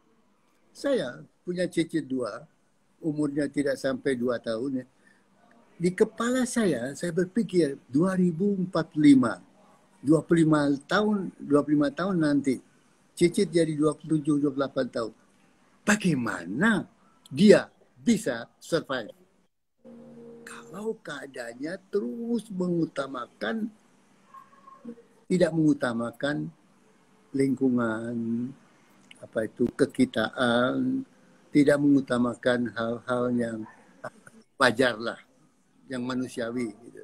Saya punya cicit 2, umurnya tidak sampai 2 tahun. Di kepala saya berpikir 2045, 25 tahun nanti. Cicit jadi 27, 28 tahun. Bagaimana dia bisa survive? Kalau keadaannya terus tidak mengutamakan lingkungan, kekitaan, tidak mengutamakan hal-hal yang wajar lah, yang manusiawi. Gitu.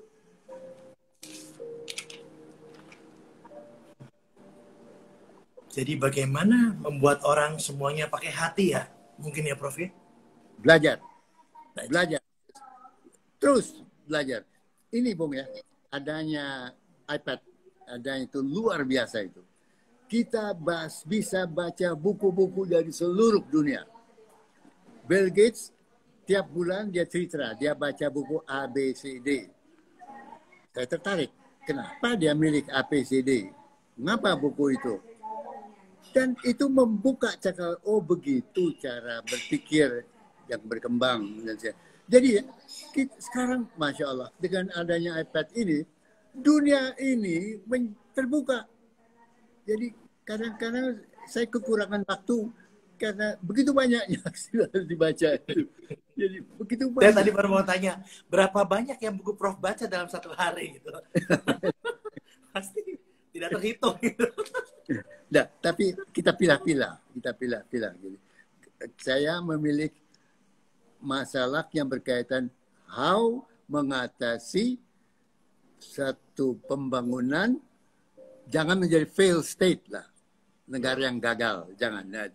Jadi bagaimana membuat orang semuanya pakai hati ya? Mungkin ya, Prof. Belajar. Terus belajar. Ini Bung ya, adanya iPad, adanya itu luar biasa itu. Kita bisa baca buku-buku dari seluruh dunia. Bill Gates tiap bulan dia cerita, dia baca buku ABCD. Saya tertarik. Kenapa dia milik ABCD? Mengapa buku itu? Dan itu membuka cakap, oh begitu cara berpikir yang berkembang. Jadi sekarang Masya Allah, dengan adanya iPad ini, dunia ini terbuka. Jadi kadang-kadang saya kekurangan waktu karena begitu banyaknya harus dibaca. Jadi begitu banyak. Saya tadi baru mau tanya, berapa banyak yang buku Prof baca dalam satu hari gitu? Pasti tidak terhitung gitu. Nah, tapi kita pilah-pilah. Gitu. Saya memilih masalah yang berkaitan how mengatasi satu pembangunan, jangan menjadi fail state lah, negara yang gagal, jangan. Nah,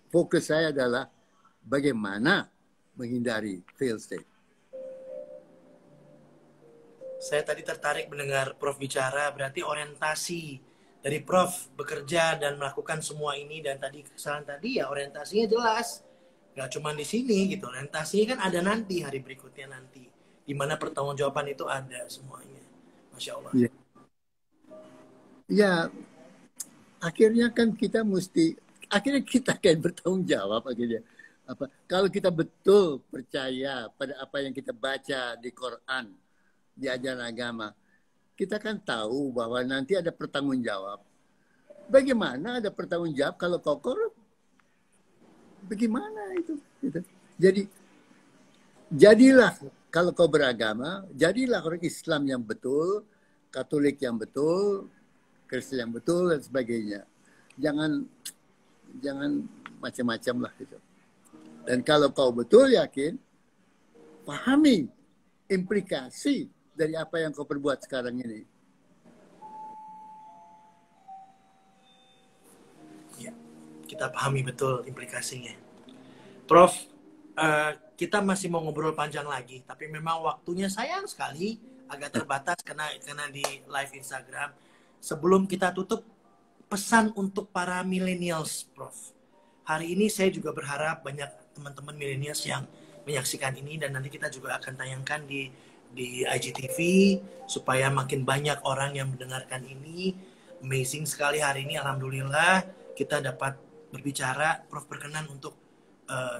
fokus saya adalah bagaimana menghindari fail state. Saya tadi tertarik mendengar Prof bicara, berarti orientasi dari Prof bekerja dan melakukan semua ini, dan tadi kesalahan tadi ya orientasinya jelas. Gak cuma di sini gitu, orientasinya kan ada nanti, hari berikutnya nanti. Di mana pertanggungjawaban itu ada semuanya. Masya Allah. Ya, akhirnya kan kita akan bertanggung jawab akhirnya. Kalau kita betul percaya pada apa yang kita baca di Quran, di ajaran agama, kita kan tahu bahwa nanti ada pertanggungjawab. Bagaimana ada pertanggungjawab kalau kokorup? Bagaimana itu? Gitu. Jadi, jadilah kalau kau beragama, jadilah orang Islam yang betul, Katolik yang betul, Kristen yang betul, dan sebagainya. Jangan macam-macam lah gitu. Dan kalau kau betul yakin, pahami implikasi dari apa yang kau perbuat sekarang ini. Ya, kita pahami betul implikasinya. Prof, kita masih mau ngobrol panjang lagi, tapi memang waktunya sayang sekali, agak terbatas karena di live Instagram. Sebelum kita tutup, pesan untuk para millennials, Prof. Hari ini saya juga berharap banyak teman-teman millennials yang menyaksikan ini, dan nanti kita juga akan tayangkan di IGTV supaya makin banyak orang yang mendengarkan ini. Amazing sekali hari ini, alhamdulillah kita dapat berbicara. Prof berkenan untuk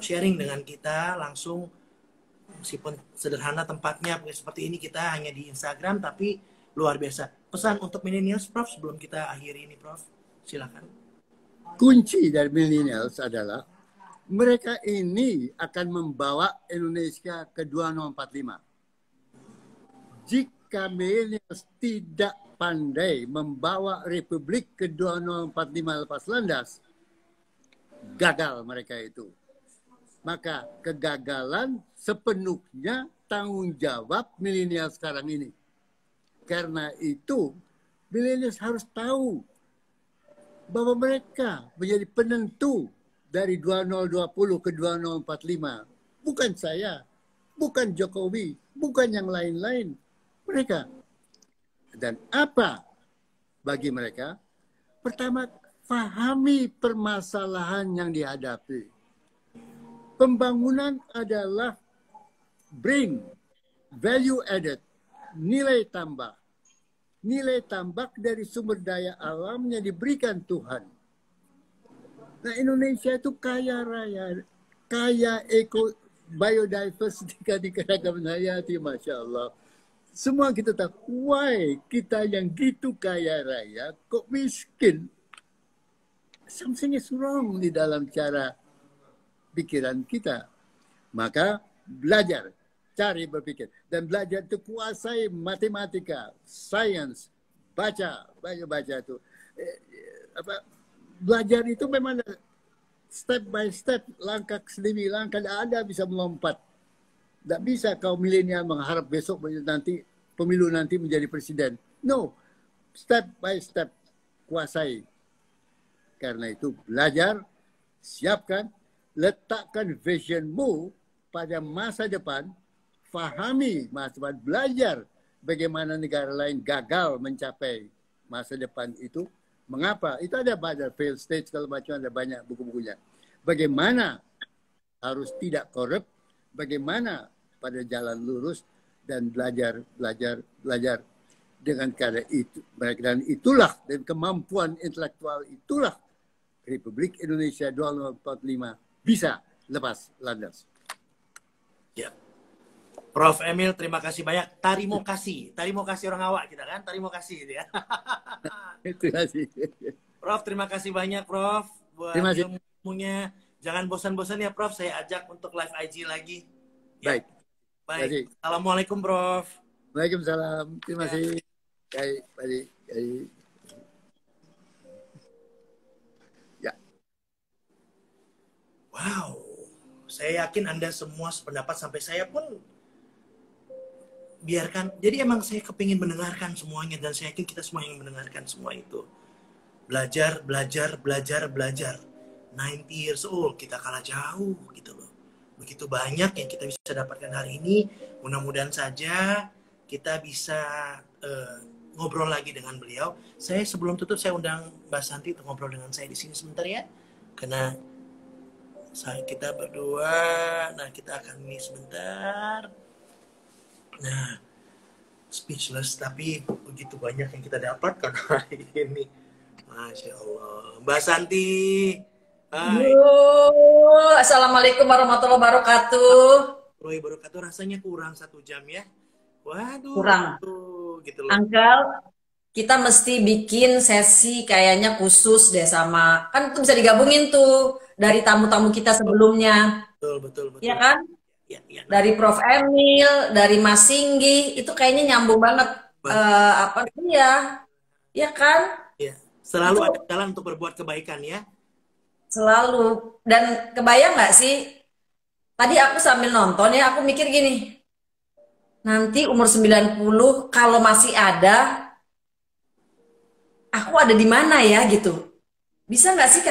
sharing dengan kita langsung, meskipun sederhana tempatnya seperti ini, kita hanya di Instagram, tapi luar biasa. Pesan untuk millennials, Prof, sebelum kita akhiri ini, Prof, silakan. Kunci dari millennials adalah mereka ini akan membawa Indonesia ke 2045. Jika millennials tidak pandai membawa Republik ke 2045 lepas landas, gagal mereka itu. Maka kegagalan sepenuhnya tanggung jawab milenial sekarang ini. Karena itu milenial harus tahu bahwa mereka menjadi penentu dari 2020 ke 2045. Bukan saya, bukan Jokowi, bukan yang lain-lain. Mereka. Dan apa bagi mereka? Pertama, pahami permasalahan yang dihadapi. Pembangunan adalah bring value added, nilai tambah. Nilai tambah dari sumber daya alam yang diberikan Tuhan. Nah, Indonesia itu kaya raya, kaya biodiversity di keragaman hayati, Masya Allah. Semua kita tahu, why kita yang gitu kaya raya kok miskin? Something is wrong di dalam cara pikiran kita. Maka belajar, cari berpikir. Dan belajar itu kuasai matematika, sains, baca itu. Belajar itu memang step by step, langkah demi langkah. Anda bisa melompat. Tidak bisa kau milenial mengharap besok nanti pemilu nanti menjadi presiden. No, step by step kuasai. Karena itu belajar, siapkan, letakkan visionmu pada masa depan, fahami masa depan, belajar bagaimana negara lain gagal mencapai masa depan itu. Mengapa? Itu ada pada failed state, segala macam, ada banyak buku-bukunya. Bagaimana harus tidak korup, bagaimana pada jalan lurus, dan belajar dengan cara itu. Dan itulah, dan kemampuan intelektual itulah Republik Indonesia 2045 bisa lepas landas. Ya. Prof. Emil, terima kasih banyak. Tarimo kasih orang awak kita kan, tarimo kasih gitu ya. Terima kasih. Prof, terima kasih banyak Prof buat ilmunya. Jangan bosan-bosan ya Prof, saya ajak untuk live IG lagi. Ya. Baik. Assalamualaikum Prof. Waalaikumsalam. Terima kasih. Baik. Ya. Wow. Saya yakin Anda semua sependapat, sampai saya pun biarkan. Jadi emang saya kepingin mendengarkan semuanya, dan saya yakin kita semua yang mendengarkan semua itu. Belajar. 90 years old, kita kalah jauh gitu loh. Begitu banyak yang kita bisa dapatkan hari ini. Mudah-mudahan saja kita bisa ngobrol lagi dengan beliau. Saya sebelum tutup, saya undang Mbak Santi untuk ngobrol dengan saya di sini sebentar ya. Karena kita berdua, nah kita akan ini sebentar. Nah, speechless, tapi begitu banyak yang kita dapatkan hari ini. Masya Allah. Mbak Santi. Hai. Assalamualaikum warahmatullahi wabarakatuh. Wabarakatuh. Rasanya kurang 1 jam ya. Waduh. Kurang. Gitu loh. Uncle, kita mesti bikin sesi kayaknya khusus deh sama, kan itu bisa digabungin tuh dari tamu-tamu kita sebelumnya. Betul. Iya kan? Ya. Dari Prof. Emil, dari Mas Singgi, itu kayaknya nyambung banget. Iya kan? Iya. Selalu ada jalan untuk berbuat kebaikan ya. Selalu. Dan kebayang nggak sih? Tadi aku sambil nonton ya, aku mikir gini. Nanti umur 90 kalau masih ada, aku ada di mana ya gitu. Bisa nggak sih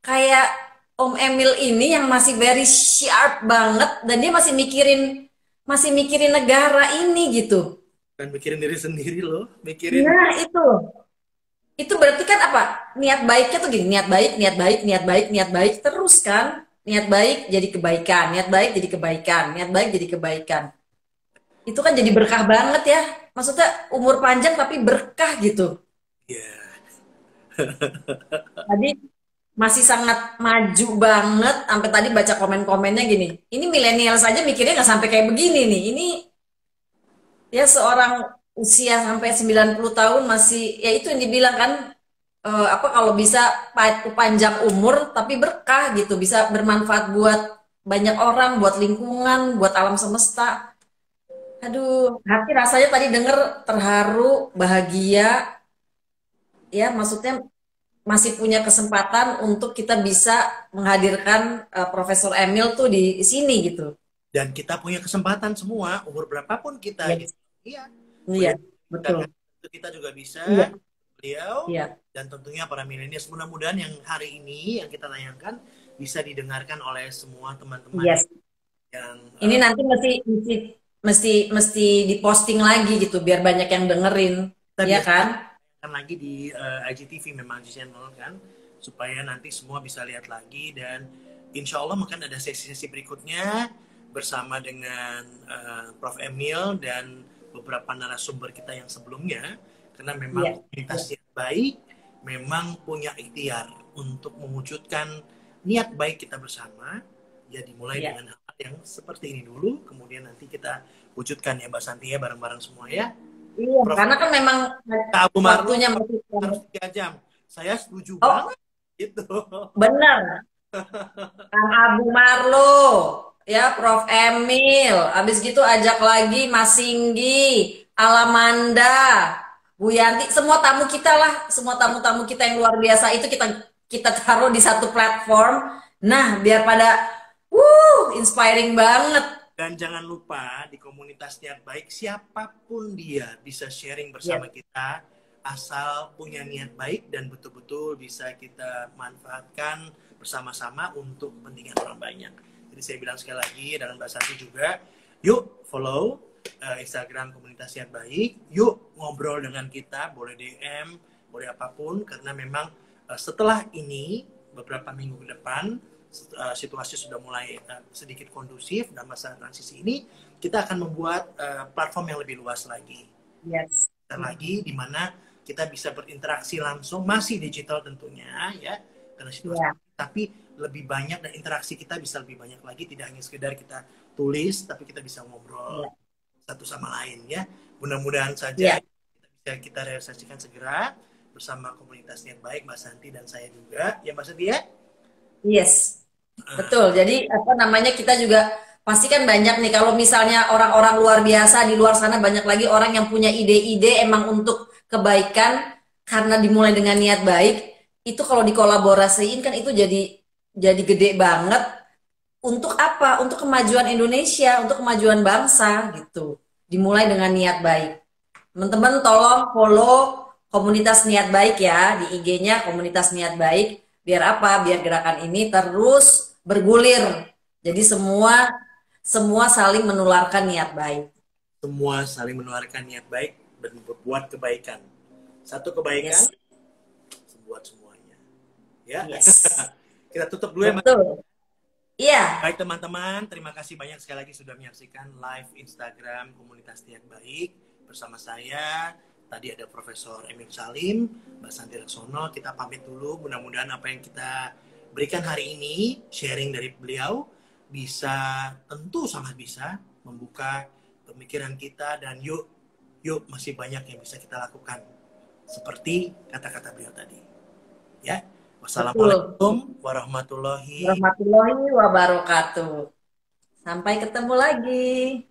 kayak Om Emil ini yang masih very sharp banget, dan dia masih mikirin negara ini gitu. Dan mikirin diri sendiri loh, mikirin. Nah, itu berarti kan apa? Niat baiknya tuh gini, niat baik terus kan? Niat baik jadi kebaikan, niat baik jadi kebaikan, niat baik jadi kebaikan. Itu kan jadi berkah banget ya. Maksudnya umur panjang tapi berkah gitu. Iya. Tadi masih sangat maju banget, sampai tadi baca komen-komennya gini. Ini milenial saja mikirnya nggak sampai kayak begini nih. Ini ya seorang usia sampai 90 tahun masih, ya itu yang dibilang kan, kalau bisa panjang umur tapi berkah gitu, bisa bermanfaat buat banyak orang, buat lingkungan, buat alam semesta. Aduh, hati rasanya tadi denger terharu, bahagia, ya maksudnya masih punya kesempatan untuk kita bisa menghadirkan Profesor Emil tuh di sini gitu. Dan kita punya kesempatan semua, umur berapapun kita. Ya. Gitu. Iya. Iya, betul. Kita juga bisa beliau Iya. dan tentunya para milenials. Mudah-mudahan yang hari ini yang kita tayangkan bisa didengarkan oleh semua teman-teman Yes. yang Ini nanti mesti diposting lagi gitu biar banyak yang dengerin, kita ya biasa kan? tayangkan lagi di IGTV memang di channel kan, supaya nanti semua bisa lihat lagi dan insya Allah mungkin ada sesi-sesi berikutnya bersama dengan Prof. Emil dan beberapa narasumber kita yang sebelumnya, karena memang Iya. komunitas yang baik memang punya ikhtiar untuk mewujudkan niat baik kita bersama. Ya dimulai Iya. dengan hal yang seperti ini dulu, kemudian nanti kita wujudkan ya Mbak Santi ya, bareng-barang semua ya. Iya, Prof. karena kan memang Kak Abu Marlo waktunya masih harus 3 jam. Saya setuju Oh, banget gitu. benar. Kang Abu Marlo, ya Prof. Emil, habis gitu ajak lagi Mas Singgi, Alamanda, Bu Yanti, semua tamu kita lah, semua tamu-tamu kita yang luar biasa itu kita taruh di satu platform. Nah, biar pada inspiring banget. Dan jangan lupa di komunitas niat baik siapapun dia bisa sharing bersama Yes. kita asal punya niat baik dan betul-betul bisa kita manfaatkan bersama-sama untuk kepentingan orang banyak. Jadi saya bilang sekali lagi dan Mbak Santi juga, yuk follow Instagram komunitas niat baik, yuk ngobrol dengan kita, boleh DM, boleh apapun, karena memang setelah ini beberapa minggu ke depan situasi sudah mulai sedikit kondusif dan masa transisi ini kita akan membuat platform yang lebih luas lagi. Yes. Lagi di mana kita bisa berinteraksi langsung, masih digital tentunya ya karena situasi, tapi lebih banyak dan interaksi kita bisa lebih banyak lagi, tidak hanya sekedar kita tulis tapi kita bisa ngobrol satu sama lain ya. Mudah-mudahan saja kita realisasikan segera bersama komunitas niat baik Mbak Santi dan saya juga ya Mbak Santi ya. Yes, betul. Jadi apa namanya kita juga pasti kan banyak nih kalau misalnya orang-orang luar biasa di luar sana banyak lagi orang yang punya ide-ide emang untuk kebaikan karena dimulai dengan niat baik itu kalau dikolaborasiin kan itu jadi gede banget untuk apa? Untuk kemajuan Indonesia, untuk kemajuan bangsa gitu. Dimulai dengan niat baik. Teman-teman tolong follow komunitas niat baik ya di IG-nya komunitas niat baik. Biar apa? Biar gerakan ini terus bergulir. Jadi semua saling menularkan niat baik. Semua saling menularkan niat baik dan berbuat kebaikan. Satu kebaikan buat semuanya. Ya. Yes. Kita tutup dulu ya, Mas. Betul. Iya. Baik teman-teman, terima kasih banyak sekali lagi sudah menyaksikan live Instagram komunitas niat baik bersama saya. Tadi ada Profesor Emil Salim, Mbak Santi Laksono. Kita pamit dulu. Mudah-mudahan apa yang kita berikan hari ini, sharing dari beliau, bisa tentu sangat bisa membuka pemikiran kita dan yuk masih banyak yang bisa kita lakukan. Seperti kata-kata beliau tadi. Ya. Wassalamualaikum warahmatullahi wabarakatuh. Sampai ketemu lagi.